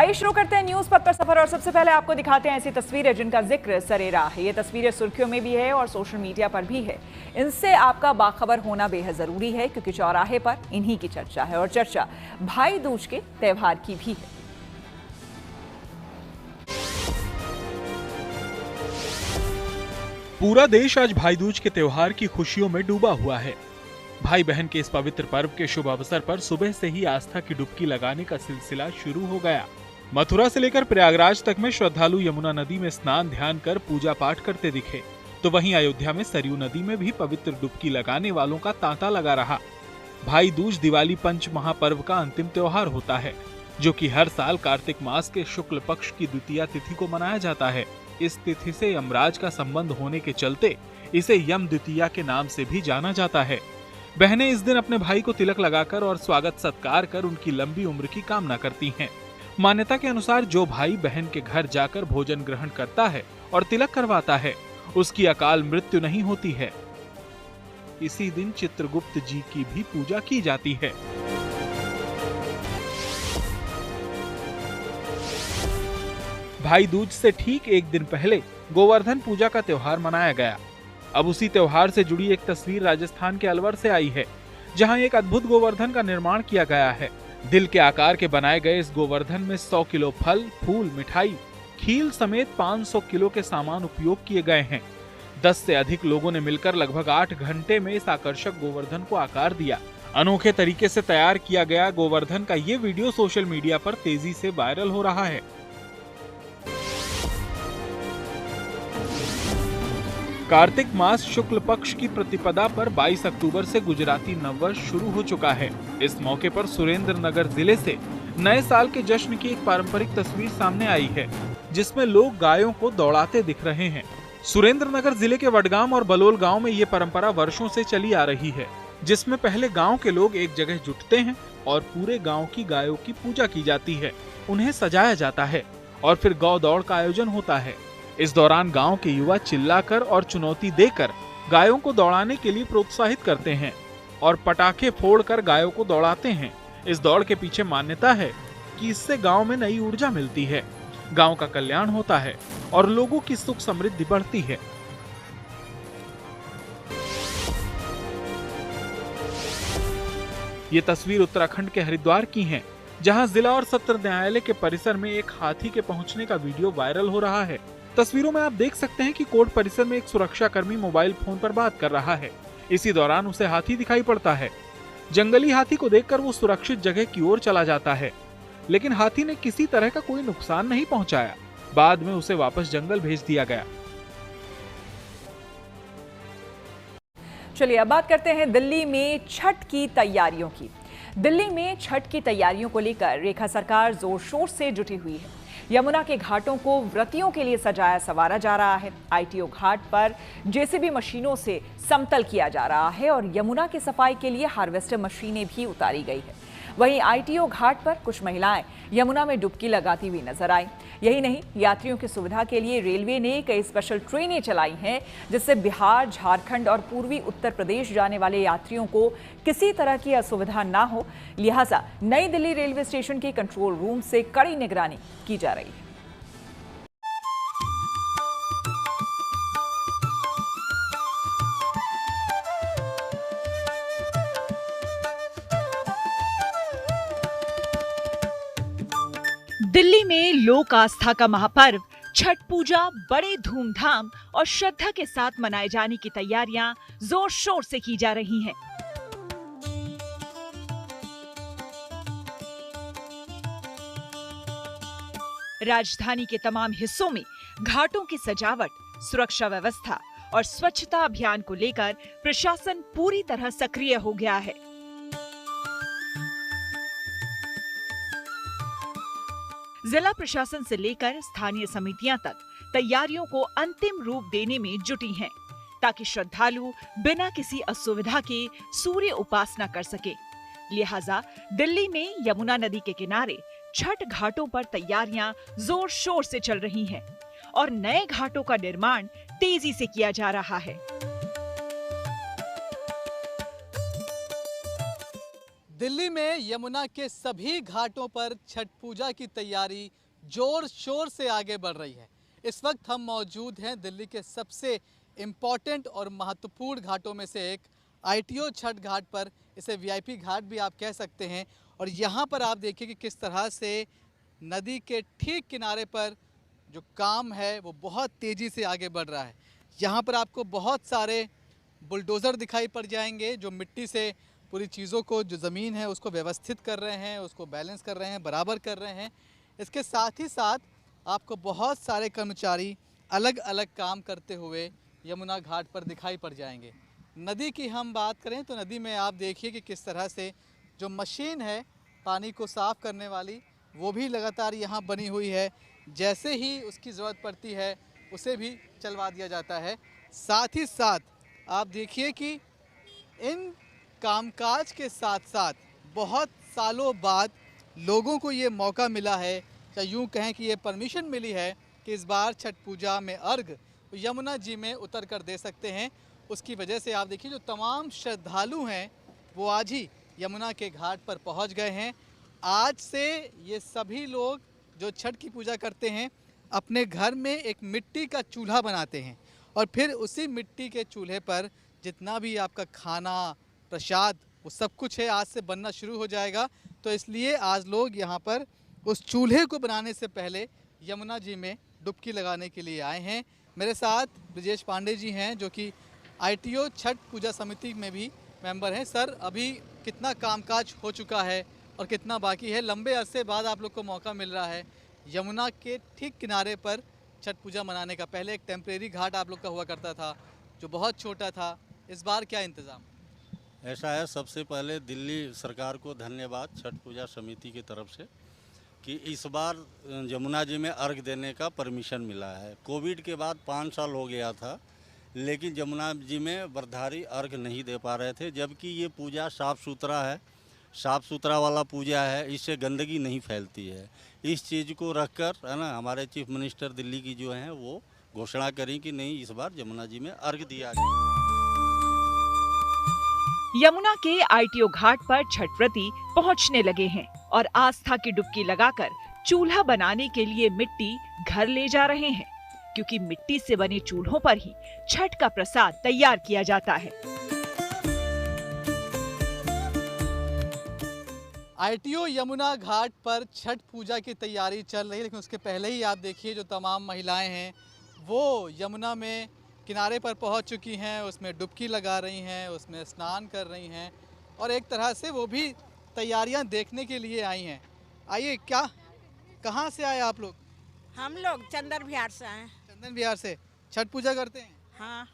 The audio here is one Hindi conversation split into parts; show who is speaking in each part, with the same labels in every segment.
Speaker 1: आइए शुरू करते हैं न्यूज पथ पर सफर और सबसे पहले आपको दिखाते हैं ऐसी तस्वीरें जिनका जिक्र सरेरा है। ये तस्वीरें सुर्खियों में भी है और सोशल मीडिया पर भी है। इनसे आपका बाखबर होना बेहद जरूरी है क्योंकि चौराहे पर इन्हीं की चर्चा है और चर्चा भाई दूज के त्योहार की भी है।
Speaker 2: पूरा देश आज भाई दूज के त्योहार की खुशियों में डूबा हुआ है। भाई बहन के इस पवित्र पर्व के शुभ अवसर पर सुबह से ही आस्था की डुबकी लगाने का सिलसिला शुरू हो गया। मथुरा से लेकर प्रयागराज तक में श्रद्धालु यमुना नदी में स्नान ध्यान कर पूजा पाठ करते दिखे, तो वहीं अयोध्या में सरयू नदी में भी पवित्र डुबकी लगाने वालों का तांता लगा रहा। भाई दूज दिवाली पंच महापर्व का अंतिम त्योहार होता है, जो कि हर साल कार्तिक मास के शुक्ल पक्ष की द्वितीया तिथि को मनाया जाता है। इस तिथि से यमराज का संबंध होने के चलते इसे यम द्वितीया के नाम से भी जाना जाता है। बहनें इस दिन अपने भाई को तिलक लगाकर और स्वागत सत्कार कर उनकी लंबी उम्र की कामना करती हैं। मान्यता के अनुसार जो भाई बहन के घर जाकर भोजन ग्रहण करता है और तिलक करवाता है, उसकी अकाल मृत्यु नहीं होती है। इसी दिन चित्रगुप्त जी की भी पूजा की जाती है। भाई दूज से ठीक एक दिन पहले गोवर्धन पूजा का त्योहार मनाया गया। अब उसी त्योहार से जुड़ी एक तस्वीर राजस्थान के अलवर से आई है, जहां एक अद्भुत गोवर्धन का निर्माण किया गया है। दिल के आकार के बनाए गए इस गोवर्धन में 100 किलो फल, फूल, मिठाई, खील समेत 500 किलो के सामान उपयोग किए गए हैं। 10 से अधिक लोगों ने मिलकर लगभग 8 घंटे में इस आकर्षक गोवर्धन को आकार दिया। अनोखे तरीके से तैयार किया गया गोवर्धन का ये वीडियो सोशल मीडिया पर तेजी से वायरल हो रहा है। कार्तिक मास शुक्ल पक्ष की प्रतिपदा पर 22 अक्टूबर से गुजराती नववर्ष शुरू हो चुका है। इस मौके पर सुरेंद्रनगर जिले से नए साल के जश्न की एक पारंपरिक तस्वीर सामने आई है, जिसमें लोग गायों को दौड़ाते दिख रहे हैं। सुरेंद्रनगर जिले के वडगाम और बलोल गांव में ये परंपरा वर्षों से चली आ रही है, जिसमें पहले गांव के लोग एक जगह जुटते हैं और पूरे गांव की गायों की पूजा की जाती है, उन्हें सजाया जाता है और फिर गौ दौड़ का आयोजन होता है। इस दौरान गांव के युवा चिल्लाकर और चुनौती देकर गायों को दौड़ाने के लिए प्रोत्साहित करते हैं और पटाखे फोड़कर गायों को दौड़ाते हैं। इस दौड़ के पीछे मान्यता है कि इससे गांव में नई ऊर्जा मिलती है, गांव का कल्याण होता है और लोगों की सुख समृद्धि बढ़ती है। ये तस्वीर उत्तराखंड के हरिद्वार की है, जहां जिला और सत्र न्यायालय के परिसर में एक हाथी के पहुंचने का वीडियो वायरल हो रहा है। तस्वीरों में आप देख सकते हैं कि कोर्ट परिसर में एक सुरक्षा कर्मी मोबाइल फोन पर बात कर रहा है। इसी दौरान उसे हाथी दिखाई पड़ता है। जंगली हाथी को देखकर वो सुरक्षित जगह की ओर चला जाता है, लेकिन हाथी ने किसी तरह का कोई नुकसान नहीं पहुंचाया। बाद में उसे वापस जंगल भेज दिया गया।
Speaker 1: चलिए अब बात करते हैं दिल्ली में छठ की तैयारियों की। दिल्ली में छठ की तैयारियों को लेकर रेखा सरकार जोर शोर से जुटी हुई है। यमुना के घाटों को व्रतियों के लिए सजाया संवारा जा रहा है। आईटीओ घाट पर जेसीबी मशीनों से समतल किया जा रहा है और यमुना की सफाई के लिए हार्वेस्टर मशीनें भी उतारी गई है। वहीं आईटीओ घाट पर कुछ महिलाएं यमुना में डुबकी लगाती हुई नजर आई। यही नहीं, यात्रियों की सुविधा के लिए रेलवे ने कई स्पेशल ट्रेनें चलाई हैं, जिससे बिहार, झारखंड और पूर्वी उत्तर प्रदेश जाने वाले यात्रियों को किसी तरह की असुविधा ना हो। लिहाजा नई दिल्ली रेलवे स्टेशन के कंट्रोल रूम से कड़ी निगरानी की जा रही है।
Speaker 3: दिल्ली में लोक आस्था का महापर्व छठ पूजा बड़े धूमधाम और श्रद्धा के साथ मनाए जाने की तैयारियां जोर शोर से की जा रही हैं। राजधानी के तमाम हिस्सों में घाटों की सजावट, सुरक्षा व्यवस्था और स्वच्छता अभियान को लेकर प्रशासन पूरी तरह सक्रिय हो गया है। जिला प्रशासन से लेकर स्थानीय समितियां तक तैयारियों को अंतिम रूप देने में जुटी हैं, ताकि श्रद्धालु बिना किसी असुविधा के सूर्य उपासना कर सके। लिहाजा दिल्ली में यमुना नदी के किनारे छठ घाटों पर तैयारियां जोर शोर से चल रही हैं और नए घाटों का निर्माण तेजी से किया जा रहा है।
Speaker 4: दिल्ली में यमुना के सभी घाटों पर छठ पूजा की तैयारी जोर शोर से आगे बढ़ रही है। इस वक्त हम मौजूद हैं दिल्ली के सबसे इम्पॉर्टेंट और महत्वपूर्ण घाटों में से एक ITO छठ घाट पर। इसे VIP घाट भी आप कह सकते हैं। और यहाँ पर आप देखिए कि किस तरह से नदी के ठीक किनारे पर जो काम है वो बहुत तेज़ी से आगे बढ़ रहा है। यहाँ पर आपको बहुत सारे बुलडोज़र दिखाई पड़ जाएंगे जो मिट्टी से पूरी चीज़ों को, जो ज़मीन है उसको व्यवस्थित कर रहे हैं, उसको बैलेंस कर रहे हैं, बराबर कर रहे हैं। इसके साथ ही साथ आपको बहुत सारे कर्मचारी अलग अलग काम करते हुए यमुना घाट पर दिखाई पड़ जाएंगे। नदी की हम बात करें तो नदी में आप देखिए कि किस तरह से जो मशीन है पानी को साफ़ करने वाली, वो भी लगातार यहाँ बनी हुई है। जैसे ही उसकी ज़रूरत पड़ती है उसे भी चलवा दिया जाता है। साथ ही साथ आप देखिए कि इन कामकाज के साथ साथ बहुत सालों बाद लोगों को ये मौका मिला है, या यूँ कहें कि ये परमिशन मिली है कि इस बार छठ पूजा में अर्घ यमुना जी में उतर कर दे सकते हैं। उसकी वजह से आप देखिए जो तमाम श्रद्धालु हैं वो आज ही यमुना के घाट पर पहुंच गए हैं। आज से ये सभी लोग जो छठ की पूजा करते हैं अपने घर में एक मिट्टी का चूल्हा बनाते हैं और फिर उसी मिट्टी के चूल्हे पर जितना भी आपका खाना, प्रसाद, वो सब कुछ है आज से बनना शुरू हो जाएगा। तो इसलिए आज लोग यहाँ पर उस चूल्हे को बनाने से पहले यमुना जी में डुबकी लगाने के लिए आए हैं। मेरे साथ ब्रिजेश पांडे जी हैं जो कि ITO छठ पूजा समिति में भी मेंबर हैं। सर, अभी कितना कामकाज हो चुका है और कितना बाकी है? लंबे अरसे बाद आप लोग को मौका मिल रहा है यमुना के ठीक किनारे पर छठ पूजा मनाने का। पहले एक टेम्परेरी घाट आप लोग का हुआ करता था जो बहुत छोटा था, इस बार क्या इंतज़ाम?
Speaker 5: ऐसा है, सबसे पहले दिल्ली सरकार को धन्यवाद छठ पूजा समिति की तरफ से कि इस बार यमुना जी में अर्घ देने का परमिशन मिला है। कोविड के बाद 5 साल हो गया था, लेकिन यमुना जी में व्रतधारी अर्घ नहीं दे पा रहे थे। जबकि ये पूजा साफ़ सुथरा है, साफ़ सुथरा वाला पूजा है, इससे गंदगी नहीं फैलती है। इस चीज़ को रखकर है ना, हमारे चीफ मिनिस्टर दिल्ली की जो हैं वो घोषणा करी कि नहीं, इस बार यमुना जी में अर्घ दिया जाए।
Speaker 3: यमुना के ITO घाट पर छठ व्रती पहुंचने लगे हैं और आस्था की डुबकी लगाकर चूल्हा बनाने के लिए मिट्टी घर ले जा रहे हैं, क्योंकि मिट्टी से बने चूल्हों पर ही छठ का प्रसाद तैयार किया जाता है।
Speaker 4: ITO यमुना घाट पर छठ पूजा की तैयारी चल रही है, लेकिन उसके पहले ही आप देखिए जो तमाम महिलाएं हैं वो यमुना में किनारे पर पहुंच चुकी हैं, उसमें डुबकी लगा रही हैं, उसमें स्नान कर रही हैं और एक तरह से वो भी तैयारियां देखने के लिए आई हैं। आइए, क्या कहाँ से आए आप लोग?
Speaker 6: हम लोग चंदन बिहार से आए।
Speaker 4: चंदन बिहार से छठ पूजा करते हैं?
Speaker 6: हाँ।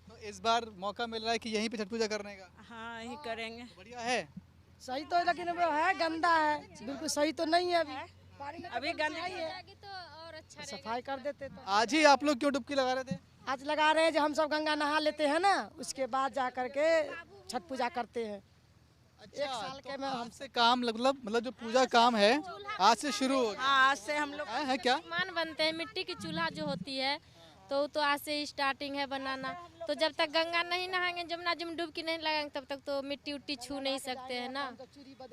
Speaker 4: तो इस बार मौका मिल रहा है कि यहीं पे छठ पूजा करने का?
Speaker 6: हाँ, यही करेंगे।
Speaker 4: बढ़िया है।
Speaker 7: सही तो है, लेकिन वो है गंदा है, बिल्कुल सही तो नहीं है।
Speaker 6: अभी गंदा ही है,
Speaker 7: सफाई कर देते तो।
Speaker 4: आज ही आप लोग क्यों डुबकी लगा रहे थे?
Speaker 7: आज लगा रहे हैं, जब हम सब गंगा नहा लेते हैं ना, उसके बाद जा करके छठ पूजा करते हैं।
Speaker 4: अच्छा,
Speaker 7: एक साल के में
Speaker 4: हमसे काम मतलब जो पूजा काम है आज से शुरू हो गया।
Speaker 6: हाँ, आज से हम लोग
Speaker 4: है क्या?
Speaker 8: मान बनते हैं, मिट्टी की चूल्हा जो होती है तो आज से स्टार्टिंग है बनाना। तो जब तक गंगा नहीं नहाएंगे, जमुना जी में डुबकी नहीं लगाएंगे, तब तक तो मिट्टी उट्टी छू नहीं सकते हैं ना,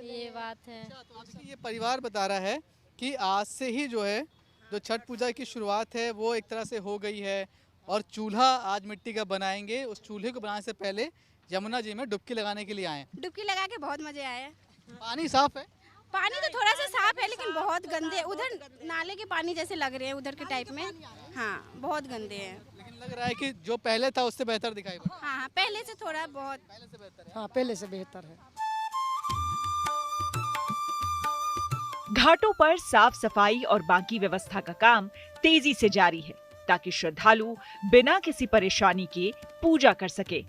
Speaker 8: ये बात है।
Speaker 4: तो ये परिवार बता रहा है कि आज से ही जो है जो छठ पूजा की शुरुआत है वो एक तरह से हो गई है और चूल्हा आज मिट्टी का बनाएंगे। उस चूल्हे को बनाने से पहले यमुना जी में डुबकी लगाने के लिए आए।
Speaker 9: डुबकी लगा के बहुत मजे आए।
Speaker 4: पानी साफ है?
Speaker 9: पानी तो थोड़ा सा साफ है, लेकिन बहुत गंदे, उधर नाले के पानी जैसे लग रहे हैं, उधर के टाइप में। हाँ, बहुत गंदे हैं।
Speaker 4: लेकिन लग रहा है कि जो पहले था उससे बेहतर दिखाई पड़।
Speaker 9: हाँ, पहले से थोड़ा बहुत
Speaker 4: पहले से बेहतर है।
Speaker 7: हाँ, पहले से बेहतर है।
Speaker 3: घाटों पर साफ सफाई और बाकी व्यवस्था का काम तेजी से जारी है, ताकि श्रद्धालु बिना किसी परेशानी के पूजा कर सके।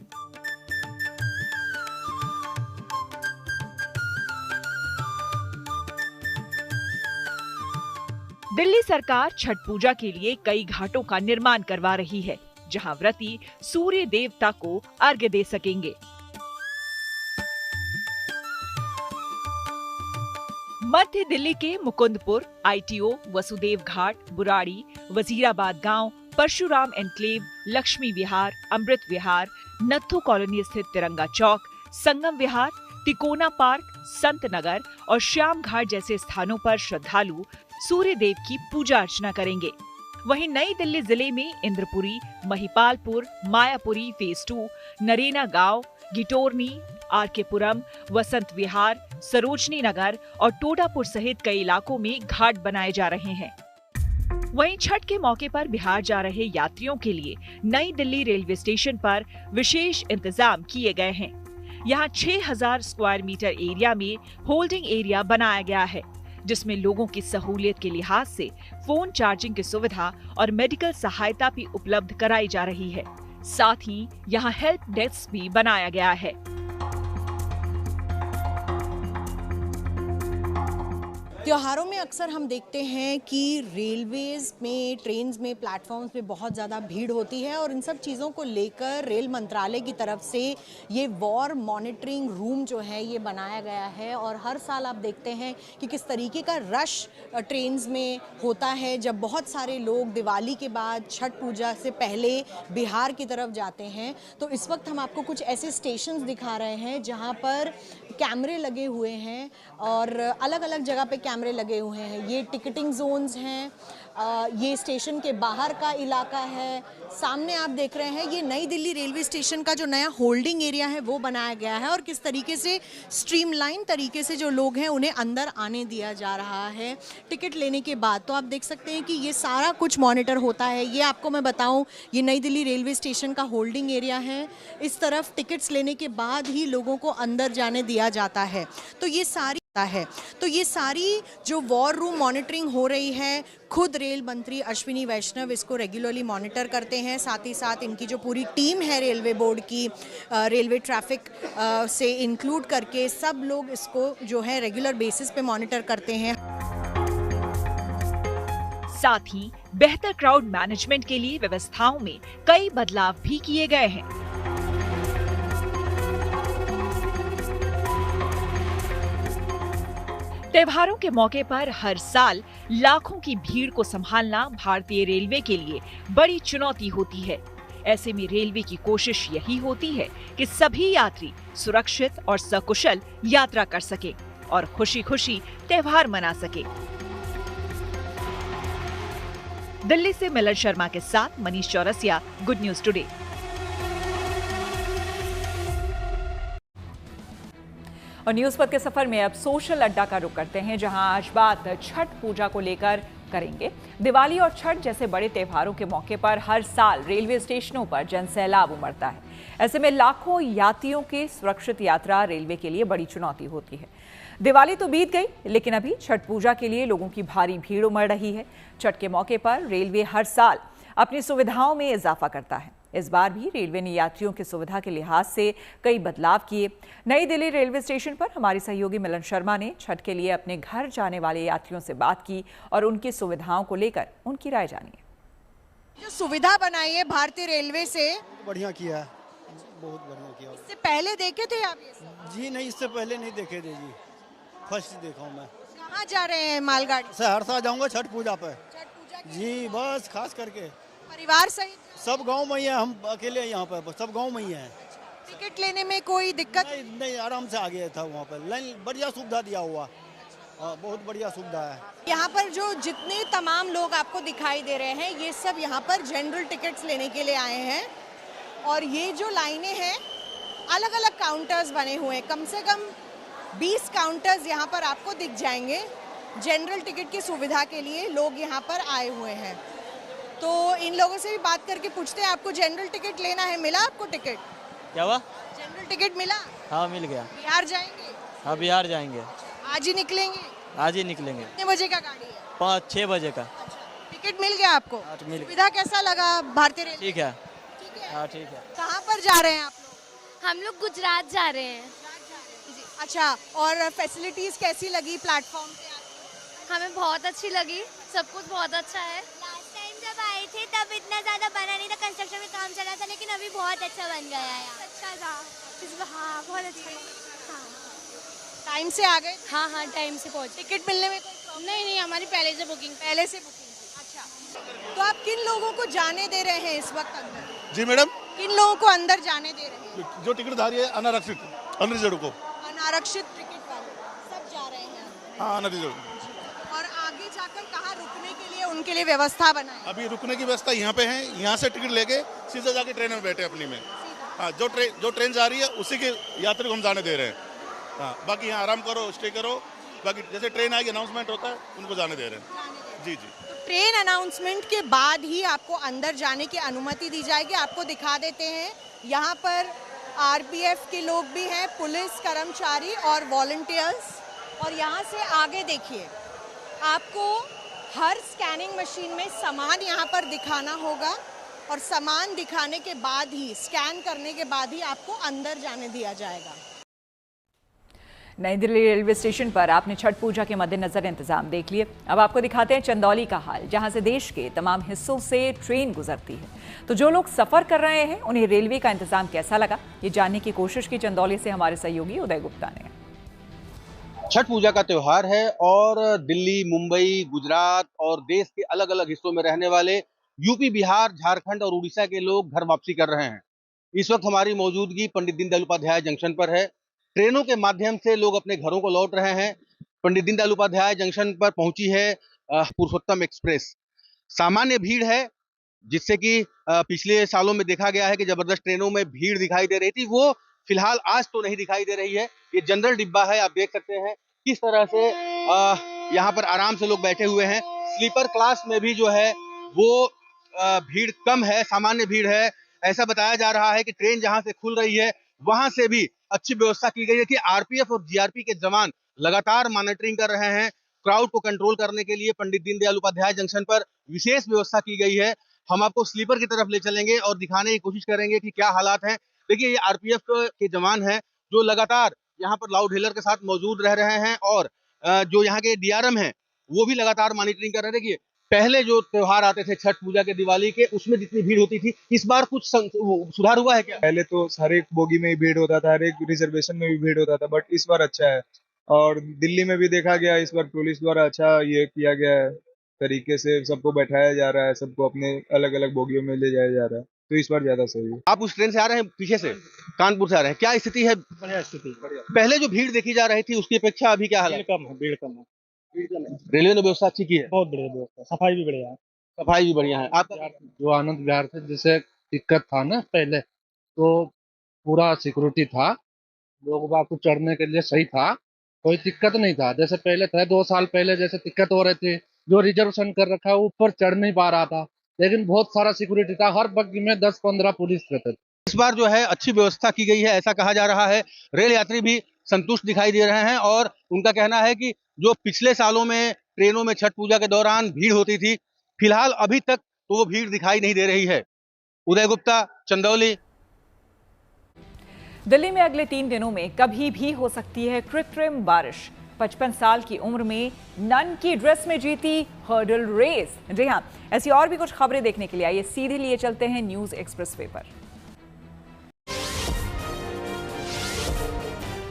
Speaker 3: दिल्ली सरकार छठ पूजा के लिए कई घाटों का निर्माण करवा रही है, जहां व्रती सूर्य देवता को अर्घ्य दे सकेंगे। मध्य दिल्ली के मुकुंदपुर, ITO, वसुदेव घाट, बुराड़ी, वजीराबाद गांव, परशुराम एनक्लेव, लक्ष्मी विहार, अमृत विहार, नत्थू कॉलोनी स्थित तिरंगा चौक, संगम विहार, तिकोना पार्क, संत नगर और श्याम घाट जैसे स्थानों पर श्रद्धालु सूर्य देव की पूजा अर्चना करेंगे। वहीं नई दिल्ली जिले में इंद्रपुरी, महिपालपुर, मायापुरी फेज 2, नरेना गांव, गिटोरनी, आरकेपुरम, वसंत विहार, सरोजनी नगर और टोडापुर सहित कई इलाकों में घाट बनाए जा रहे हैं। वहीं छठ के मौके पर बिहार जा रहे यात्रियों के लिए नई दिल्ली रेलवे स्टेशन पर विशेष इंतजाम किए गए हैं। यहाँ 6000 स्क्वायर मीटर एरिया में होल्डिंग एरिया बनाया गया है, जिसमें लोगों की सहूलियत के लिहाज से फोन चार्जिंग की सुविधा और मेडिकल सहायता भी उपलब्ध कराई जा रही है। साथ ही यहाँ हेल्प डेस्क भी बनाया गया है।
Speaker 10: त्योहारों में अक्सर हम देखते हैं कि रेलवेज में, ट्रेन्स में, प्लेटफॉर्म्स पे बहुत ज़्यादा भीड़ होती है और इन सब चीज़ों को लेकर रेल मंत्रालय की तरफ से ये वॉर मॉनिटरिंग रूम जो है ये बनाया गया है। और हर साल आप देखते हैं कि किस तरीके का रश ट्रेन्स में होता है जब बहुत सारे लोग दिवाली के बाद, छठ पूजा से पहले बिहार की तरफ जाते हैं। तो इस वक्त हम आपको कुछ ऐसे स्टेशंस दिखा रहे हैं जहाँ पर कैमरे लगे हुए हैं और अलग अलग जगह पे कैमरे लगे हुए हैं। ये टिकटिंग जोन्स हैं, ये स्टेशन के बाहर का इलाका है। सामने आप देख रहे हैं ये नई दिल्ली रेलवे स्टेशन का जो नया होल्डिंग एरिया है वो बनाया गया है और किस तरीके से स्ट्रीमलाइन तरीके से जो लोग हैं उन्हें अंदर आने दिया जा रहा है टिकट लेने के बाद। तो आप देख सकते हैं कि ये सारा कुछ मॉनिटर होता है। ये आपको मैं बताऊं, ये नई दिल्ली रेलवे स्टेशन का होल्डिंग एरिया है। इस तरफ टिकट्स लेने के बाद ही लोगों को अंदर जाने दिया जाता है। तो ये सारी जो वॉर रूम मॉनिटरिंग हो रही है, खुद रेल मंत्री अश्विनी वैष्णव इसको रेगुलरली मॉनिटर करते हैं। साथ ही साथ इनकी जो पूरी टीम है रेलवे बोर्ड की, रेलवे ट्रैफिक से इंक्लूड करके सब लोग इसको जो है रेगुलर बेसिस पे मॉनिटर करते हैं।
Speaker 3: साथ ही बेहतर क्राउड मैनेजमेंट के लिए व्यवस्थाओं में कई बदलाव भी किए गए हैं। त्योहारों के मौके पर हर साल लाखों की भीड़ को संभालना भारतीय रेलवे के लिए बड़ी चुनौती होती है। ऐसे में रेलवे की कोशिश यही होती है कि सभी यात्री सुरक्षित और सकुशल यात्रा कर सके और खुशी खुशी त्योहार मना सके। दिल्ली से मिलन शर्मा के साथ Manish Chaurasia, good news today.
Speaker 1: और न्यूज पथ के सफर में अब सोशल अड्डा का रुख करते हैं, जहां आज बात छठ पूजा को लेकर करेंगे। दिवाली और छठ जैसे बड़े त्योहारों के मौके पर हर साल रेलवे स्टेशनों पर जनसैलाब उमड़ता है। ऐसे में लाखों यात्रियों की सुरक्षित यात्रा रेलवे के लिए बड़ी चुनौती होती है। दिवाली तो बीत गई, लेकिन अभी छठ पूजा के लिए लोगों की भारी भीड़ उमड़ रही है। छठ के मौके पर रेलवे हर साल अपनी सुविधाओं में इजाफा करता है। इस बार भी रेलवे ने यात्रियों की सुविधा के लिहाज से कई बदलाव किए। नई दिल्ली रेलवे स्टेशन पर हमारी सहयोगी मिलन शर्मा ने छठ के लिए अपने घर जाने वाले यात्रियों से बात की और उनकी सुविधाओं को लेकर उनकी राय जानी।
Speaker 10: जो सुविधा बनाई है भारतीय रेलवे से,
Speaker 11: बढ़िया किया है, बहुत बढ़िया किया।
Speaker 10: इससे पहले देखे थे आप ये?
Speaker 11: जी नहीं, इससे पहले नहीं देखे थे जी, फर्स्ट देखा हूँ मैं।
Speaker 10: कहाँ जा रहे हैं मालगाड़ी?
Speaker 11: सहरसा जाऊंगा छठ पूजा पे। जी बस खास करके
Speaker 10: परिवार सहित?
Speaker 11: सब गांव में ही है, हम अकेले यहाँ पे सब गांव में ही हैं।
Speaker 10: टिकट लेने में कोई दिक्कत
Speaker 11: नहीं, आराम से आ गया था वहाँ पर। लाइन बढ़िया सुविधा दिया हुआ, बहुत बढ़िया सुविधा है।
Speaker 10: यहाँ पर जो जितने तमाम लोग आपको दिखाई दे रहे हैं, ये सब यहाँ पर जनरल टिकट्स लेने के लिए आए हैं। और ये जो लाइनें हैं, अलग अलग काउंटर्स बने हुए हैं, कम से कम 20 काउंटर्स यहाँ पर आपको दिख जाएंगे। जनरल टिकट की सुविधा के लिए लोग यहाँ पर आए हुए हैं। तो इन लोगों से भी बात करके पूछते हैं, आपको जनरल टिकट लेना है? मिला आपको टिकट?
Speaker 12: क्या हुआ?
Speaker 10: जनरल टिकट मिला?
Speaker 12: हाँ मिल गया।
Speaker 10: बिहार जाएंगे?
Speaker 12: हाँ बिहार जाएंगे।
Speaker 10: आज ही निकलेंगे?
Speaker 12: आज ही निकलेंगे।
Speaker 10: कितने बजे का गाड़ी है?
Speaker 12: 5-6 बजे का।
Speaker 10: टिकट मिल गया आपको?
Speaker 12: सुविधा
Speaker 10: कैसा लगा भारतीय रेलवे?
Speaker 12: ठीक है। हाँ ठीक है।
Speaker 10: कहाँ पर जा रहे हैं आप लोग?
Speaker 8: हम लोग गुजरात जा रहे हैं।
Speaker 10: अच्छा, और फैसिलिटीज कैसी लगी प्लेटफॉर्म पे?
Speaker 8: हमें बहुत अच्छी लगी, सब कुछ बहुत अच्छा है।
Speaker 13: लास्ट टाइम जब आए थे तब इतना ज़्यादा बना नहीं था, कंस्ट्रक्शन में काम चला था, लेकिन अभी बहुत अच्छा बन गया है।
Speaker 8: अच्छा था। हाँ बहुत अच्छा। हाँ
Speaker 10: टाइम से आ गए?
Speaker 8: हाँ हाँ टाइम से पहुँचे।
Speaker 10: टिकट मिलने में कोई प्रॉब्लम?
Speaker 8: नहीं, हमारी पहले से बुकिंग
Speaker 10: थी। अच्छा, तो आप किन लोगों को जाने दे रहे हैं इस वक्त अंदर?
Speaker 14: जी मैडम।
Speaker 10: किन लोगों को अंदर जाने दे रहे हैं?
Speaker 14: जो टिकटधारी है, अनारक्षित, अनरिजर्व को।
Speaker 10: अनारक्षित टिकट वाले।
Speaker 14: हाँ नदी जोड़।
Speaker 10: और आगे जाकर कहाँ रुकने के लिए उनके लिए व्यवस्था बनाए?
Speaker 14: अभी रुकने की व्यवस्था यहाँ पे है, यहाँ से टिकट लेके सीधे जाके ट्रेन में बैठे अपनी में। हाँ, जो ट्रेन जा रही है उसी के यात्री को हम जाने दे रहे हैं। हाँ, बाकी यहाँ आराम करो, स्टे करो, बाकी जैसे ट्रेन आएगी अनाउंसमेंट होता है उनको जाने दे रहे हैं। जी।
Speaker 10: ट्रेन अनाउंसमेंट के बाद ही आपको अंदर जाने की अनुमति दी जाएगी। आपको दिखा देते हैं, यहाँ पर आरपीएफ के लोग भी हैं, पुलिस कर्मचारी और वॉलंटियर्स। और यहाँ से आगे देखिए, आपको हर स्कैनिंग मशीन में सामान यहाँ पर दिखाना होगा और सामान दिखाने के बाद ही, स्कैन करने के बाद ही आपको अंदर जाने दिया जाएगा।
Speaker 1: नई दिल्ली रेलवे स्टेशन पर आपने छठ पूजा के मद्देनजर इंतजाम देख लिए। अब आपको दिखाते हैं चंदौली का हाल, जहां से देश के तमाम हिस्सों से ट्रेन गुजरती है। तो जो लोग सफर कर रहे हैं उन्हें रेलवे का इंतजाम कैसा लगा, ये जानने की कोशिश की चंदौली से हमारे सहयोगी उदय गुप्ता ने।
Speaker 15: छठ पूजा का त्योहार है और दिल्ली, मुंबई, गुजरात और देश के अलग अलग हिस्सों में रहने वाले यूपी, बिहार, झारखंड और उड़ीसा के लोग घर वापसी कर रहे हैं। इस वक्त हमारी मौजूदगी पंडित दीनदयाल उपाध्याय जंक्शन पर है। ट्रेनों के माध्यम से लोग अपने घरों को लौट रहे हैं। पंडित दीनदयाल उपाध्याय जंक्शन पर पहुंची है पुरुषोत्तम एक्सप्रेस। सामान्य भीड़ है, जिससे कि पिछले सालों में देखा गया है कि जबरदस्त ट्रेनों में भीड़ दिखाई दे रही थी, वो फिलहाल आज तो नहीं दिखाई दे रही है। ये जनरल डिब्बा है, आप देख सकते हैं किस तरह से यहाँ पर आराम से लोग बैठे हुए हैं। स्लीपर क्लास में भी जो है वो भीड़ कम है, सामान्य भीड़ है। ऐसा बताया जा रहा है कि ट्रेन जहाँ से खुल रही है वहां से भी अच्छी व्यवस्था की गई है कि आरपीएफ और जीआरपी के जवान लगातार मॉनिटरिंग कर रहे हैं। क्राउड को कंट्रोल करने के लिए पंडित दीनदयाल उपाध्याय जंक्शन पर विशेष व्यवस्था की गई है। हम आपको स्लीपर की तरफ ले चलेंगे और दिखाने की कोशिश करेंगे कि क्या हालात हैं। देखिए, ये आरपीएफ के जवान हैं जो लगातार यहाँ पर लाउड हेलर के साथ मौजूद रह रहे हैं और जो यहाँ के डीआरएम हैं वो भी लगातार मॉनिटरिंग कर रहे हैं। देखिए, पहले जो त्योहार आते थे छठ पूजा के, दिवाली के, उसमें जितनी भीड़ होती थी, इस बार कुछ सुधार हुआ है क्या?
Speaker 16: पहले तो हर एक बोगी में ही भीड़ होता था, हर एक रिजर्वेशन में भी भीड़ होता था, बट इस बार अच्छा है। और दिल्ली में भी देखा गया, इस बार पुलिस द्वारा अच्छा ये किया गया है, तरीके से सबको बैठाया जा रहा है, सबको अपने अलग अलग बोगियों में ले जाया जा रहा है, तो इस बार ज्यादा सही है।
Speaker 15: आप उस ट्रेन से आ रहे हैं, पीछे से कानपुर से आ रहे हैं, क्या स्थिति है?
Speaker 17: बढ़िया स्थिति, बढ़िया।
Speaker 15: पहले जो भीड़ देखी जा रही थी उसकी अपेक्षा अभी क्या हाल है?
Speaker 17: भीड़ कम है।
Speaker 15: रेलवे ने व्यवस्था अच्छी की है,
Speaker 17: बहुत बढ़िया व्यवस्था, सफाई भी बढ़िया है।
Speaker 15: सफाई भी बढ़िया है। आप
Speaker 17: जो आनंद विहार से जैसे दिक्कत था ना पहले, तो पूरा सिक्योरिटी था, लोगों को चढ़ने के लिए सही था, कोई दिक्कत नहीं था। जैसे पहले था 2 साल पहले जैसे दिक्कत हो रही थी, जो रिजर्वेशन कर रखा है ऊपर चढ़ नहीं पा रहा था, लेकिन बहुत सारा सिक्योरिटी था, हर बग्गी में 10-15 पुलिस रहते थे।
Speaker 15: इस बार जो है अच्छी व्यवस्था की गई है, ऐसा कहा जा रहा है। रेल यात्री भी संतुष्ट दिखाई दे रहे हैं और उनका कहना है कि जो पिछले सालों में ट्रेनों में छठ पूजा के दौरान भीड़ होती थी, फिलहाल अभी तक तो वो भीड़ दिखाई नहीं दे रही है। उदय गुप्ता, चंदौली।
Speaker 1: दिल्ली में अगले 3 दिनों में कभी भी हो सकती है कृत्रिम बारिश। 55 साल की उम्र में नन की ड्रेस में जीती हर्डल रेस। जी हां, ऐसी और भी कुछ खबरें देखने के लिए आइए सीधे लिए चलते हैं न्यूज एक्सप्रेसवे पर।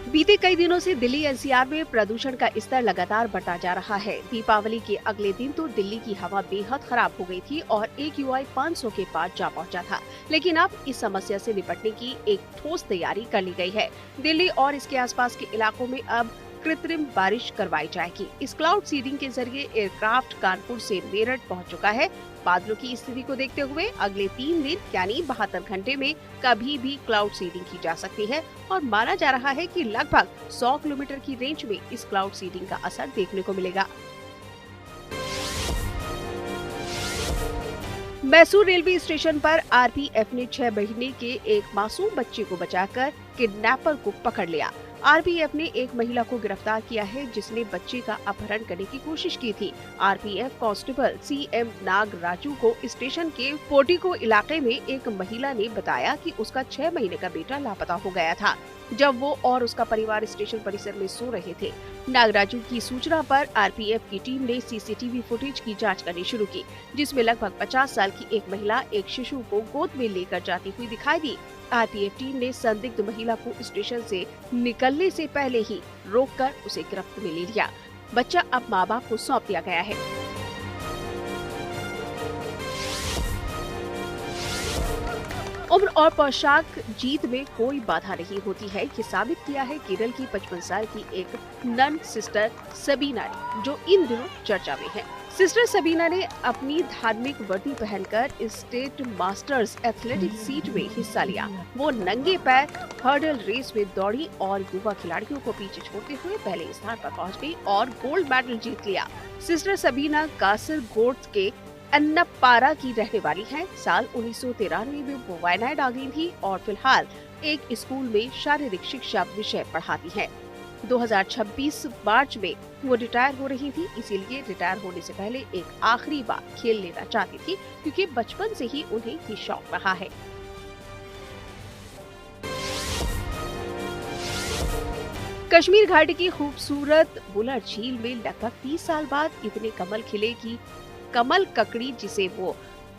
Speaker 18: बीते कई दिनों से दिल्ली एनसीआर में प्रदूषण का स्तर लगातार बढ़ता जा रहा है। दीपावली के अगले दिन तो दिल्ली की हवा बेहद खराब हो गई थी और AQI 500 के पार जा पहुंचा था, लेकिन अब इस समस्या से निपटने की एक ठोस तैयारी कर ली गई है। दिल्ली और इसके आसपास के इलाकों में अब कृत्रिम बारिश करवाई जाएगी। इस क्लाउड सीडिंग के जरिए एयरक्राफ्ट कानपुर से मेरठ पहुंच चुका है। बादलों की स्थिति को देखते हुए अगले 3 दिन यानी 72 घंटे में कभी भी क्लाउड सीडिंग की जा सकती है और माना जा रहा है कि लगभग 100 किलोमीटर की रेंज में इस क्लाउड सीडिंग का असर देखने को मिलेगा। मैसूर रेलवे स्टेशन पर आरपीएफ ने 6 महीने के एक मासूम बच्चे को बचाकर किडनैपर को पकड़ लिया। आरपीएफ ने एक महिला को गिरफ्तार किया है जिसने बच्चे का अपहरण करने की कोशिश की थी। आरपीएफ कांस्टेबल CM नागराजू को स्टेशन के पोर्टिको इलाके में एक महिला ने बताया कि उसका 6 महीने का बेटा लापता हो गया था, जब वो और उसका परिवार स्टेशन परिसर में सो रहे थे। नागराजू की सूचना पर आरपीएफ की टीम ने CCTV फुटेज की जांच करनी शुरू की, जिसमें लगभग 50 साल की एक महिला एक शिशु को गोद में लेकर जाती हुई दिखाई दी। आरपीएफ टीम ने संदिग्ध महिला को स्टेशन से निकलने से पहले ही रोककर उसे गिरफ्त में ले लिया। बच्चा अब माँ बाप को सौंप दिया गया है। उम्र और पोशाक जीत में कोई बाधा नहीं होती है, ये साबित किया है केरल की 55 साल की एक नन सिस्टर सबीना ने, जो इन दिनों चर्चा में है। सिस्टर सबीना ने अपनी धार्मिक वर्दी पहनकर स्टेट मास्टर्स एथलेटिक सीट में हिस्सा लिया। वो नंगे पैर हर्डल रेस में दौड़ी और युवा खिलाड़ियों को पीछे छोड़ते हुए पहले स्थान पर पहुंच गई और गोल्ड मेडल जीत लिया। सिस्टर सबीना कासरगोड के अन्नपारा की रहने वाली हैं। साल 1993 में वो वायनाड आ गई थी और फिलहाल एक स्कूल में शारीरिक शिक्षा विषय पढ़ाती हैं। 2026 मार्च में वो रिटायर हो रही थी, इसीलिए रिटायर होने से पहले एक आखिरी बार खेल लेना चाहती थी, क्योंकि बचपन से ही उन्हें ये शौक रहा है। कश्मीर घाटी की खूबसूरत बुलर झील में लगभग 30 साल बाद इतने कमल खिले कि कमल ककड़ी, जिसे वो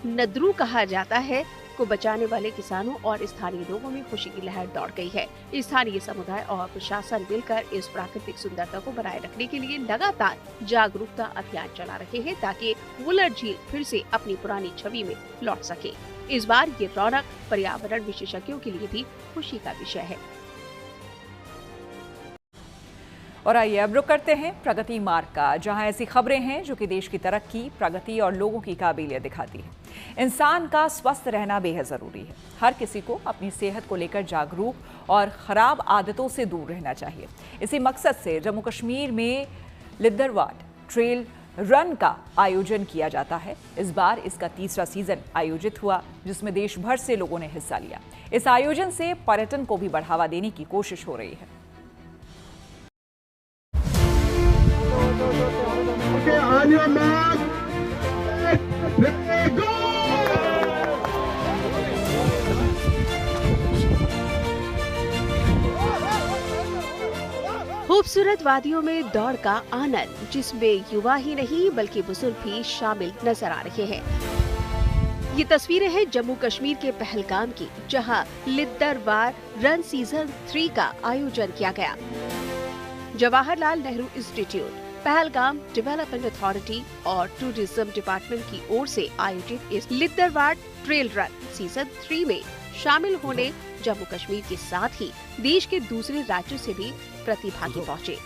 Speaker 18: नदरू कहा जाता है, को बचाने वाले किसानों और स्थानीय लोगों में खुशी की लहर दौड़ गई है। स्थानीय समुदाय और प्रशासन मिलकर इस प्राकृतिक सुंदरता को बनाए रखने के लिए लगातार जागरूकता अभियान चला रहे हैं, ताकि वुलर झील फिर से अपनी पुरानी छवि में लौट सके। इस बार ये रौनक पर्यावरण विशेषज्ञों के लिए भी खुशी का विषय है।
Speaker 1: और आइए अब रुक करते हैं प्रगति मार्ग का, जहां ऐसी खबरें हैं जो कि देश की तरक्की, प्रगति और लोगों की काबिलियत दिखाती है। इंसान का स्वस्थ रहना बेहद ज़रूरी है। हर किसी को अपनी सेहत को लेकर जागरूक और ख़राब आदतों से दूर रहना चाहिए। इसी मकसद से जम्मू कश्मीर में लिद्दरवाड ट्रेल रन का आयोजन किया जाता है। इस बार इसका 3रा सीजन आयोजित हुआ, जिसमें देश भर से लोगों ने हिस्सा लिया। इस आयोजन से पर्यटन को भी बढ़ावा देने की कोशिश हो रही है।
Speaker 18: खूबसूरत वादियों में दौड़ का आनंद, जिसमें युवा ही नहीं बल्कि बुजुर्ग भी शामिल नजर आ रहे हैं। ये तस्वीरें हैं जम्मू कश्मीर के पहलगाम की, जहां लिद्दरवाड रन सीजन 3 का आयोजन किया गया। Jawaharlal Nehru institute, Pahalgam development authority और टूरिज्म डिपार्टमेंट की ओर से आयोजित इस लिद्दरवाड ट्रेल रन सीजन 3 में शामिल होने जम्मू कश्मीर के साथ ही देश के दूसरे राज्यों से भी प्रतिभागी पहुंचे।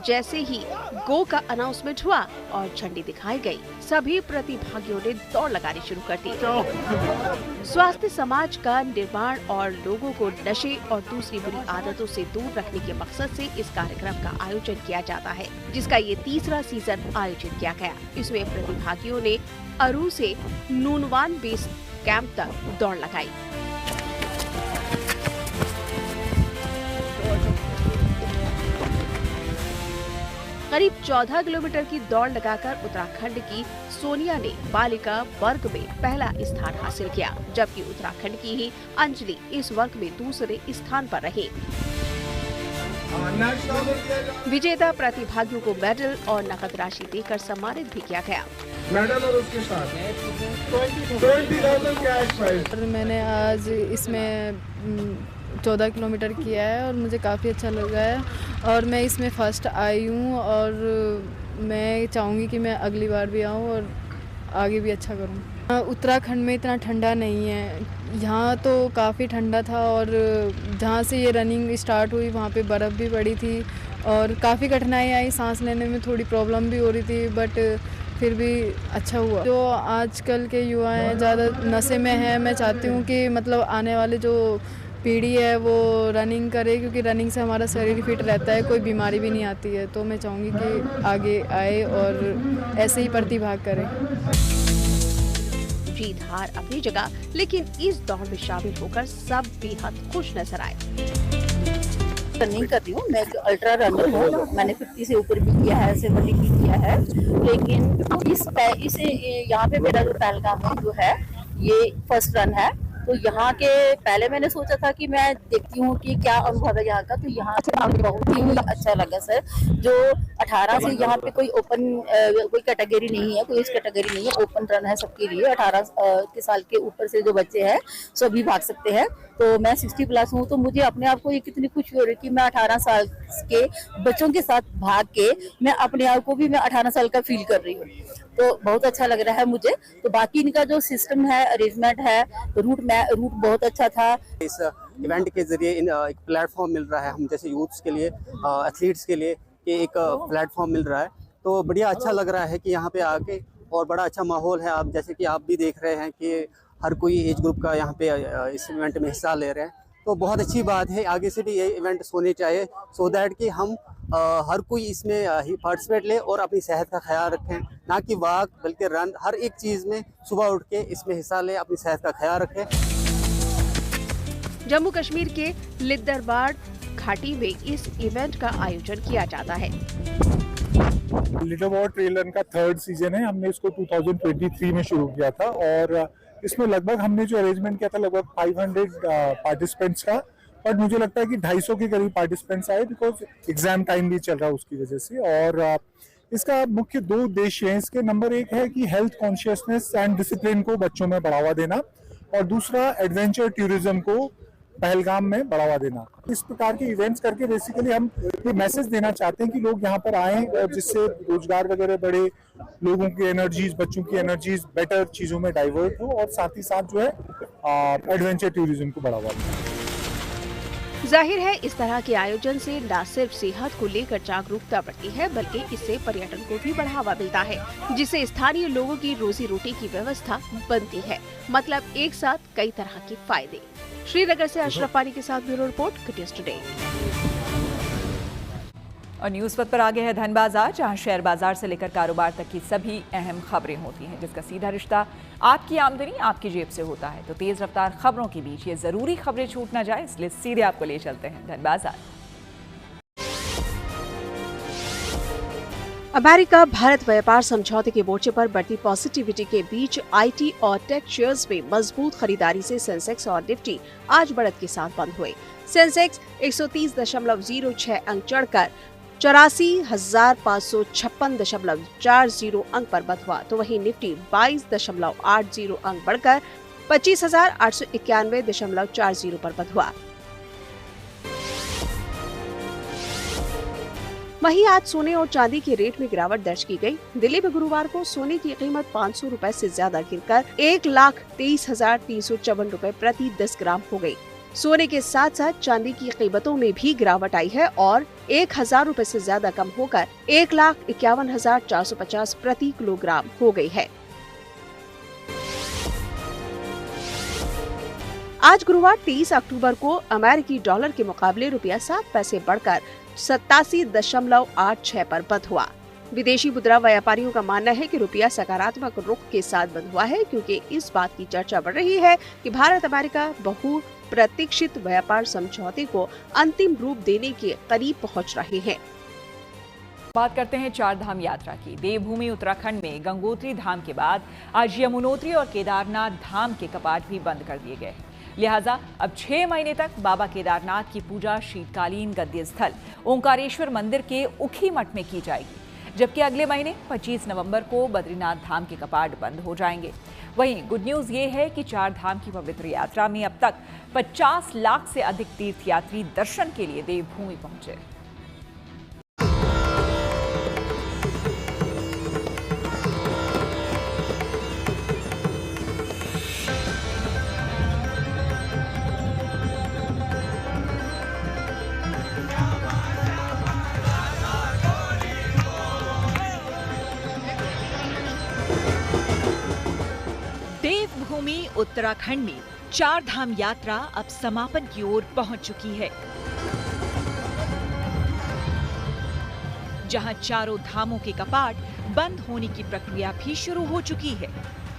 Speaker 18: जैसे ही गो का अनाउंसमेंट हुआ और झंडी दिखाई गई, सभी प्रतिभागियों ने दौड़ लगानी शुरू कर दी। स्वास्थ्य समाज का निर्माण और लोगों को नशे और दूसरी बुरी आदतों से दूर रखने के मकसद से इस कार्यक्रम का आयोजन किया जाता है, जिसका ये 3रा सीजन आयोजित किया गया। इसमें प्रतिभागियों ने अरू से नूनवान बेस कैंप तक दौड़ लगाई। करीब 14 किलोमीटर की दौड़ लगाकर उत्तराखंड की सोनिया ने बालिका वर्ग में पहला स्थान हासिल किया, जबकि उत्तराखंड की ही अंजलि इस वर्ग में दूसरे स्थान पर रही। विजेता प्रतिभागियों को मेडल और नकद राशि देकर सम्मानित भी किया गया।
Speaker 19: मेडल और उसके साथ 20,000 कैश प्राइज।
Speaker 20: मैंने आज इसमें 14 किलोमीटर किया है और मुझे काफ़ी अच्छा लगा है और मैं इसमें फर्स्ट आई हूँ और मैं चाहूँगी कि मैं अगली बार भी आऊँ और आगे भी अच्छा करूँ। उत्तराखंड में इतना ठंडा नहीं है, यहाँ तो काफ़ी ठंडा था और जहाँ से ये रनिंग स्टार्ट हुई वहाँ पे बर्फ़ भी पड़ी थी और काफ़ी कठिनाई आई, सांस लेने में थोड़ी प्रॉब्लम भी हो रही थी, बट फिर भी अच्छा हुआ। जो आजकल के युवा हैं ज़्यादा नशे में हैं, मैं चाहती हूँ कि मतलब आने वाले जो पीढ़ी है वो रनिंग करे, क्योंकि रनिंग से हमारा शरीर फिट रहता है, कोई बीमारी भी नहीं आती है। तो मैं चाहूँगी कि आगे आए और ऐसे ही प्रतिभाग करें।
Speaker 18: जीत हार अपनी जगह, लेकिन इस दौड़ में शामिल होकर सब बेहद खुश नजर आए।
Speaker 21: रनिंग कर रही हूँ, मैं एक अल्ट्रा रनर हूँ। मैंने 50 से ऊपर भी किया है, 70 भी किया है, लेकिन इसे यहाँ पे मेरा जो पहलगाम जो है ये फर्स्ट रन है तो यहाँ के पहले मैंने सोचा था कि मैं देखती हूँ कि क्या अनुभव है यहाँ का, तो यहाँ से मुझे बहुत ही अच्छा लगा सर। जो 18 से यहाँ पे कोई ओपन कोई कैटेगरी नहीं है, कोई इस कैटेगरी नहीं है, ओपन रन है सबके लिए। 18 के साल के ऊपर से जो बच्चे हैं सभी भाग सकते हैं। तो मैं 60+ हूँ, तो मुझे अपने आप को ये कितनी खुशी हो रही है कि मैं 18 साल के बच्चों के साथ भाग के मैं अपने आप को भी मैं 18 साल का फील कर रही हूँ। तो बहुत अच्छा लग रहा है मुझे। तो बाकी इनका जो सिस्टम है, अरेंजमेंट है, रूट बहुत अच्छा था।
Speaker 2: इस इवेंट के जरिए एक प्लेटफॉर्म मिल रहा है हम जैसे यूथ्स के लिए, एथलीट्स के लिए, कि एक प्लेटफॉर्म मिल रहा है। तो बढ़िया अच्छा लग रहा है कि यहाँ पे आके, और बड़ा अच्छा माहौल है। आप जैसे कि आप भी देख रहे हैं कि हर कोई एज ग्रुप का यहाँ पे इस इवेंट में हिस्सा ले रहे हैं। तो बहुत अच्छी बात है, आगे से भी ये इवेंट्स होने चाहिए, सो दैट कि हम हर कोई इसमें पार्टिसिपेट ले और अपनी सेहत का ख्याल रखें, ना कि वॉक बल्कि रन, हर एक चीज़ में सुबह उठ के इसमें हिस्सा ले, अपनी सेहत का ख्याल रखें।
Speaker 18: जम्मू कश्मीर के लिद्दरबाड़ घाटी में इस इवेंट का आयोजन किया जाता है।
Speaker 22: लिद्दरबाड़ ट्रेल रन का 3rd सीजन है। हमने इसको 2023 में शुरू किया था और इसमें लगभग हमने जो अरेंजमेंट किया था लगभग 500 पार्टिसिपेंट्स का, बट मुझे लगता है कि 250 के करीब पार्टिसिपेंट्स आए, बिकॉज एग्जाम टाइम भी चल रहा है उसकी वजह से। और इसका मुख्य 2 उद्देश्य हैं। इसके नंबर 1 है कि हेल्थ कॉन्शियसनेस एंड डिसिप्लिन को बच्चों में बढ़ावा देना, और दूसरा एडवेंचर टूरिज्म को पहलगाम में बढ़ावा देना। इस प्रकार के इवेंट्स करके बेसिकली हम ये मैसेज देना चाहते हैं कि लोग यहाँ पर आएं, और जिससे रोजगार वगैरह बढ़े, लोगों की एनर्जीज, बच्चों की एनर्जीज बेटर चीज़ों में डाइवर्ट हो, और साथ ही साथ जो है एडवेंचर टूरिज्म को बढ़ावा देना।
Speaker 18: जाहिर है इस तरह के आयोजन से न सिर्फ सेहत को लेकर जागरूकता बढ़ती है, बल्कि इससे पर्यटन को भी बढ़ावा मिलता है, जिससे स्थानीय लोगों की रोजी रोटी की व्यवस्था बनती है। मतलब एक साथ कई तरह के फायदे। श्रीनगर से अशरफ पानी के साथ ब्यूरो रिपोर्ट, QTS टुडे।
Speaker 1: और न्यूज़ पथ पर आगे है धन बाजार, जहां शेयर बाजार से लेकर कारोबार तक की सभी अहम खबरें होती हैं, जिसका सीधा रिश्ता आपकी आमदनी आपकी जेब से होता है। तो तेज रफ्तार खबरों के बीच ये जरूरी खबरें छूट ना जाए, इसलिए सीधे आपको ले चलते हैं धन बाजार।
Speaker 18: अमेरिका भारत व्यापार समझौते के मोर्चे पर बढ़ती पॉजिटिविटी के बीच IT और टेक शेयर्स में मजबूत खरीदारी से सेंसेक्स और निफ्टी आज बढ़त के साथ बंद हुए। सेंसेक्स 130.06 अंक चढ़कर 84,556.40 अंक पर बंद हुआ, तो वहीं निफ्टी 22.80 अंक बढ़कर 25,891.40 पर बंद हुआ। वहीं आज सोने और चांदी के रेट में गिरावट दर्ज की गई। दिल्ली में गुरुवार को सोने की कीमत 500 रुपए से ज्यादा गिरकर 1,23,354 रुपए प्रति 10 ग्राम हो गई। सोने के साथ साथ चांदी की कीमतों में भी गिरावट आई है और 1,000 रुपए से ज्यादा कम होकर 1,51,450 प्रति किलोग्राम हो गई है। आज गुरुवार 23 अक्टूबर को अमेरिकी डॉलर के मुकाबले रुपया 7 पैसे बढ़कर 87.86 पर बंद हुआ। विदेशी मुद्रा व्यापारियों का मानना है कि रुपया सकारात्मक रुख के साथ बंद हुआ है, क्योंकि इस बात की चर्चा बढ़ रही है कि भारत अमेरिका बहुप्रतीक्षित व्यापार समझौते को अंतिम रूप देने के करीब पहुंच रहे हैं।
Speaker 1: बात करते हैं 4 धाम यात्रा की। देवभूमि उत्तराखंड में गंगोत्री धाम के बाद आज यमुनोत्री और केदारनाथ धाम के कपाट भी बंद कर दिए गए। लिहाजा अब 6 महीने तक बाबा केदारनाथ की पूजा शीतकालीन गद्य स्थल ओंकारेश्वर मंदिर के उखी मठ में की जाएगी, जबकि अगले महीने 25 नवंबर को बद्रीनाथ धाम के कपाट बंद हो जाएंगे। वहीं गुड न्यूज ये है कि 4 धाम की पवित्र यात्रा में अब तक 50 लाख से अधिक तीर्थयात्री दर्शन के लिए देवभूमि पहुंचे।
Speaker 3: देवभूमि उत्तराखंड में 4 धाम यात्रा अब समापन की ओर पहुंच चुकी है, जहां चारों धामों के कपाट बंद होने की प्रक्रिया भी शुरू हो चुकी है,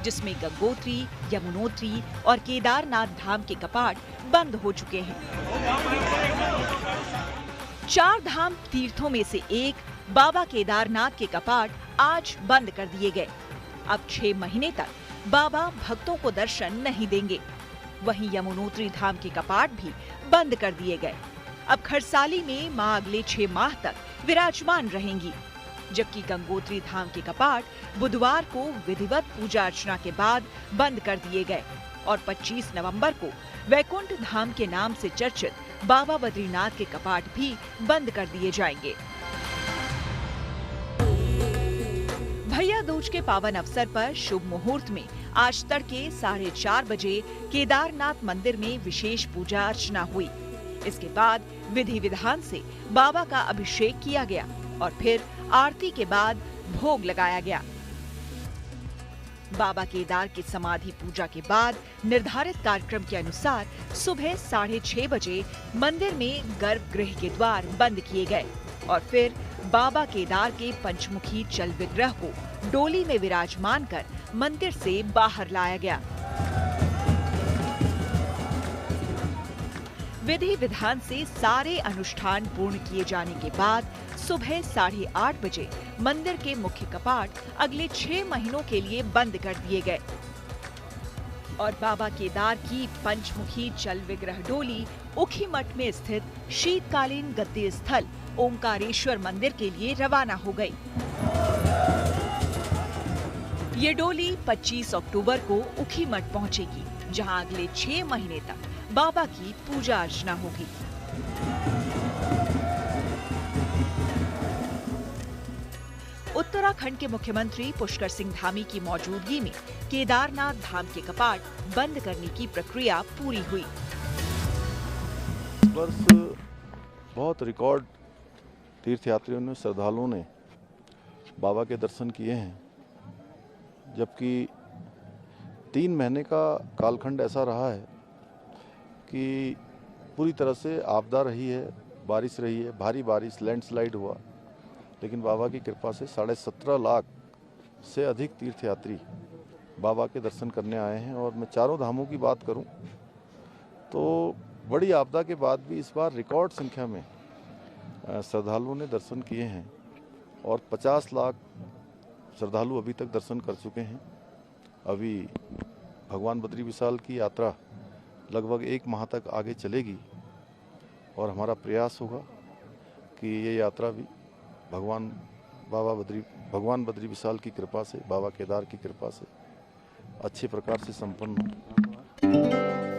Speaker 3: जिसमें गंगोत्री, यमुनोत्री और केदारनाथ धाम के कपाट बंद हो चुके हैं। 4 धाम तीर्थों में से एक बाबा केदारनाथ के कपाट आज बंद कर दिए गए। अब 6 महीने तक बाबा भक्तों को दर्शन नहीं देंगे। वहीं यमुनोत्री धाम के कपाट भी बंद कर दिए गए। अब खरसाली में मां अगले 6 माह तक विराजमान रहेंगी, जबकि गंगोत्री धाम के कपाट बुधवार को विधिवत पूजा अर्चना के बाद बंद कर दिए गए और 25 नवंबर को वैकुंठ धाम के नाम से चर्चित बाबा बद्रीनाथ के कपाट भी बंद कर दिए जाएंगे। भैया दूज के पावन अवसर पर शुभ मुहूर्त में आज तड़के 4:30 बजे केदारनाथ मंदिर में विशेष पूजा अर्चना हुई। इसके बाद विधि विधान से बाबा का अभिषेक किया गया और फिर आरती के बाद भोग लगाया गया। बाबा केदार की समाधि पूजा के बाद निर्धारित कार्यक्रम के अनुसार सुबह 6:30 बजे मंदिर में गर्भगृह के द्वार बंद किए गए और फिर बाबा केदार के पंचमुखी चल विग्रह को डोली में विराजमान कर मंदिर से बाहर लाया गया। विधि विधान से सारे अनुष्ठान पूर्ण किए जाने के बाद सुबह 8:30 बजे मंदिर के मुख्य कपाट अगले 6 महीनों के लिए बंद कर दिए गए और बाबा केदार की पंचमुखी चल विग्रह डोली उखीमठ में स्थित शीतकालीन गद्दी स्थल ओंकारेश्वर मंदिर के लिए रवाना हो गई। ये डोली 25 अक्टूबर को उखीमठ पहुंचेगी, जहां अगले 6 महीने तक बाबा की पूजा अर्चना होगी। उत्तराखंड के मुख्यमंत्री पुष्कर सिंह धामी की मौजूदगी में केदारनाथ धाम के कपाट बंद करने की प्रक्रिया पूरी हुई।
Speaker 5: वर्ष बहुत रिकॉर्ड तीर्थयात्रियों ने, श्रद्धालुओं ने बाबा के दर्शन किए हैं, जबकि 3 महीने का कालखंड ऐसा रहा है कि पूरी तरह से आपदा रही है, बारिश रही है, भारी बारिश, लैंडस्लाइड हुआ, लेकिन बाबा की कृपा से 17.5 लाख से अधिक तीर्थयात्री बाबा के दर्शन करने आए हैं। और मैं चारों धामों की बात करूं तो बड़ी आपदा के बाद भी इस बार रिकॉर्ड संख्या में श्रद्धालुओं ने दर्शन किए हैं और 50 लाख श्रद्धालु अभी तक दर्शन कर चुके हैं। अभी भगवान बद्री विशाल की यात्रा लगभग 1 माह तक आगे चलेगी और हमारा प्रयास होगा कि ये यात्रा भी भगवान बद्री विशाल की कृपा से, बाबा केदार की कृपा से अच्छे प्रकार से संपन्न हो।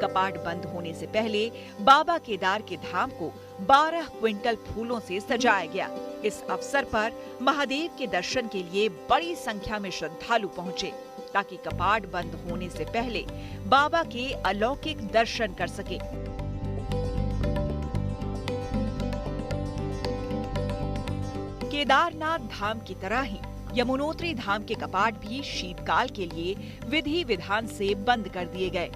Speaker 3: कपाट बंद होने से पहले बाबा केदार के धाम को 12 क्विंटल फूलों से सजाया गया। इस अवसर पर महादेव के दर्शन के लिए बड़ी संख्या में श्रद्धालु पहुंचे, ताकि कपाट बंद होने से पहले बाबा के अलौकिक दर्शन कर सके। केदारनाथ धाम की तरह ही यमुनोत्री धाम के कपाट भी शीतकाल के लिए विधि विधान से बंद कर दिए गए।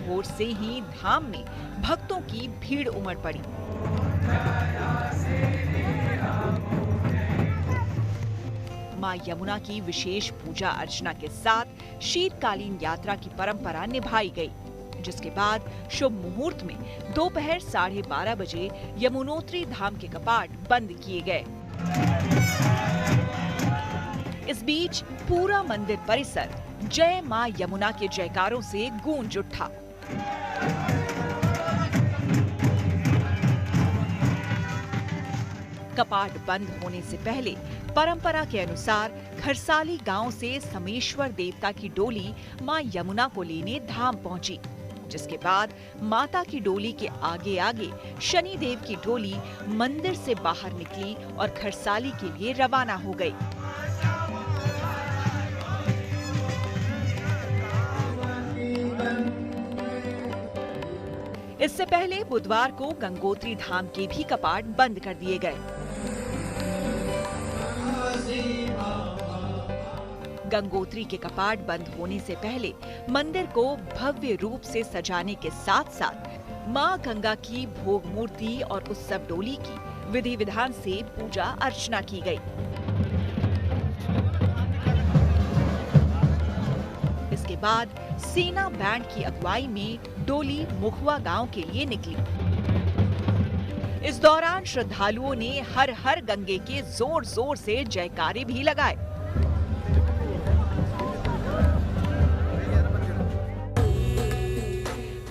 Speaker 3: भोर से ही धाम में भक्तों की भीड़ उमड़ पड़ी। मां यमुना की विशेष पूजा अर्चना के साथ शीतकालीन यात्रा की परंपरा निभाई गई, जिसके बाद शुभ मुहूर्त में दोपहर 12:30 बजे यमुनोत्री धाम के कपाट बंद किए गए। इस बीच पूरा मंदिर परिसर जय मां यमुना के जयकारों से गूंज उठा। कपाट बंद होने से पहले परंपरा के अनुसार खरसाली गांव से समेश्वर देवता की डोली मां यमुना को लेने धाम पहुंची, जिसके बाद माता की डोली के आगे आगे शनि देव की डोली मंदिर से बाहर निकली और खरसाली के लिए रवाना हो गई। इससे पहले बुधवार को गंगोत्री धाम के भी कपाट बंद कर दिए गए। गंगोत्री के कपाट बंद होने से पहले मंदिर को भव्य रूप से सजाने के साथ साथ मां गंगा की भोग मूर्ति और उत्सव डोली की विधि विधान से पूजा अर्चना की गई। इसके बाद सेना बैंड की अगुवाई में डोली मुखवा गांव के लिए निकली। इस दौरान श्रद्धालुओं ने हर हर गंगे के जोर जोर से जयकारे भी लगाए।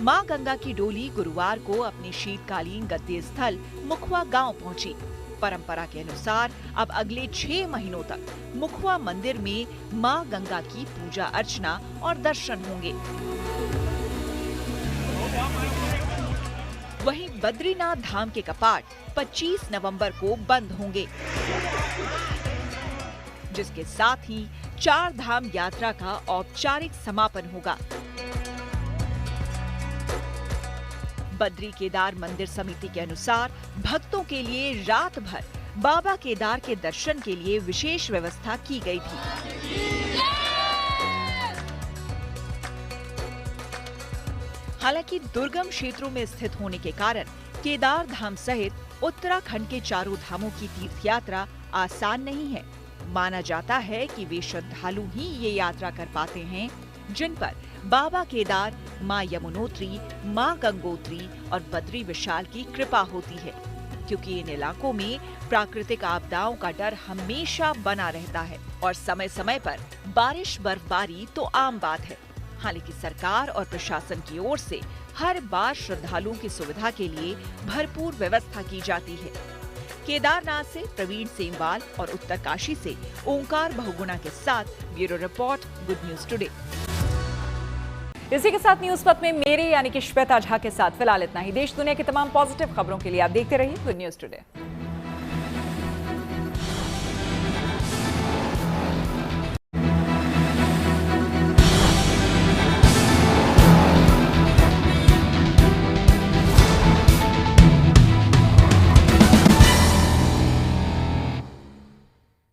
Speaker 3: मां गंगा की डोली गुरुवार को अपने शीतकालीन गद्दी स्थल मुखवा गांव पहुंची। परंपरा के अनुसार अब अगले 6 महीनों तक मुखवा मंदिर में मां गंगा की पूजा अर्चना और दर्शन होंगे। वहीं बद्रीनाथ धाम के कपाट 25 नवंबर को बंद होंगे, जिसके साथ ही 4 धाम यात्रा का औपचारिक समापन होगा। बद्री केदार मंदिर समिति के अनुसार भक्तों के लिए रात भर बाबा केदार के दर्शन के लिए विशेष व्यवस्था की गई थी। हालांकि दुर्गम क्षेत्रों में स्थित होने के कारण केदार धाम सहित उत्तराखंड के चारों धामों की तीर्थ यात्रा आसान नहीं है। माना जाता है कि वे श्रद्धालु ही ये यात्रा कर पाते हैं जिन पर बाबा केदार, मां यमुनोत्री, मां गंगोत्री और बद्री विशाल की कृपा होती है, क्योंकि इन इलाकों में प्राकृतिक आपदाओं का डर हमेशा बना रहता है और समय समय पर बारिश बर्फबारी तो आम बात है। हालांकि सरकार और प्रशासन की ओर से हर बार श्रद्धालुओं की सुविधा के लिए भरपूर व्यवस्था की जाती है। केदारनाथ से प्रवीण सेमवाल और उत्तरकाशी से ओंकार बहुगुणा के साथ bureau report, good news today.
Speaker 1: इसी के साथ न्यूज पथ में मेरे यानी कि श्वेता झा के साथ फिलहाल इतना ही। देश दुनिया की तमाम पॉजिटिव खबरों के लिए आप देखते रहिए गुड न्यूज टुडे।